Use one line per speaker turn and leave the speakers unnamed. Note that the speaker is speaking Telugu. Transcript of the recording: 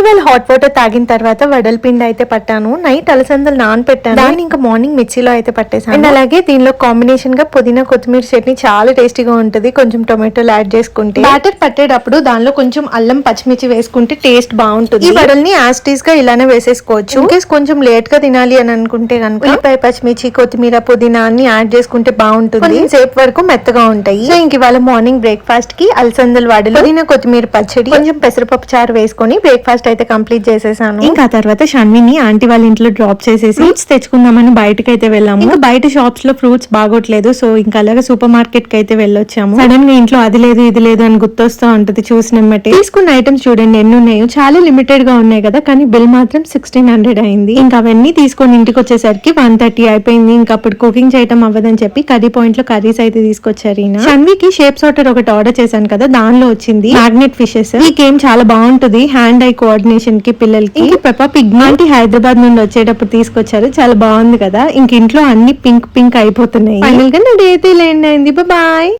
ఇవాళ హాట్ వాటర్ తాగిన తర్వాత వడల పిండి అయితే పట్టాను. నైట్ అలసందలు నానపెట్టాను. దాన్ని ఇంకా మార్నింగ్ మిక్సీలో అయితే పట్టేసాను. అండ్ అలాగే దీనిలో కాంబినేషన్ గా పుదీనా కొత్తిమీర చట్నీ చాలా టేస్టీగా ఉంటది. కొంచెం టొమాటోలు యాడ్ చేసుకుంటే. బ్యాటర్ పట్టేటప్పుడు దానిలో కొంచెం అల్లం పచ్చిమిర్చి వేసుకుంటే టేస్ట్ బాగుంటుంది. ఈ వడల్ని యాస్టీస్ గా ఇలానే వేసేసుకోవచ్చు. ఇన్కేస్ కొంచెం లేట్ గా తినాలి అని అనుకుంటే కనుక ఉల్లిపాయ పచ్చిమిర్చి కొత్తిమీర పుదీనా అన్ని యాడ్ చేసుకుంటే బాగుంటుంది. కొంచెం సేపు వరకు మెత్తగా ఉంటాయి. సో ఇంక ఇవాళ మార్నింగ్ బ్రేక్ఫాస్ట్ కి అలసందల వడలు పుదీనా కొత్తిమీర పచ్చడి కొంచెం పెసరపప్పు చారు వేసుకొని బ్రేక్ఫాస్ట్ అయితే కంప్లీట్ చేసేసాను. ఇంకా తర్వాత షన్విని ఆంటీ వాళ్ళ ఇంట్లో డ్రాప్ చేసేసి ఫ్రూట్స్ తెచ్చుకుందామని బయటకి అయితే వెళ్ళాము. ఇంకా బయట షాప్స్ లో ఫ్రూట్స్ బాగోట్లేదు. సో ఇంకా అలాగే సూపర్ మార్కెట్ కి అయితే వెళ్ళొచ్చాము. సడన్ గా ఇంట్లో అది లేదు ఇది లేదు అని గుర్తొస్తూ ఉంటది చూసినమ్మటే. తీసుకున్న ఐటమ్స్ చూడండి ఎన్ని ఉన్నాయో, చాలా లిమిటెడ్ గా ఉన్నాయి కదా, కానీ బిల్ మాత్రం 1600 అయింది. ఇంకా అవన్నీ తీసుకొని ఇంటికి వచ్చేసరికి 130 అయిపోయింది. ఇంకా అప్పుడు కుకింగ్ చేయటం అవ్వదని చెప్పి కర్రీ పాయింట్ లో కర్రీస్ అయితే తీసుకొచ్చారు. షన్వికి షేప్ సార్టర్ ఒకటి ఆర్డర్ చేశాను కదా, దానిలో వచ్చింది మ్యాగ్నెట్ ఫిషెస్. ఈ గేమ్ చాలా బాగుంటుంది హ్యాండ్ ఐ కోఆర్డినేషన్ కి పిల్లలకి. పెప్పా పిగ్ ఆంటీ హైదరాబాద్ నుండి వచ్చేటప్పుడు తీసుకొచ్చారు, చాలా బాగుంది కదా. ఇంక ఇంట్లో అన్ని పింక్ పింక్ అయిపోతున్నాయి. ఫైనల్ గా నా డే అయితే లేండి అయింది. బాయ్.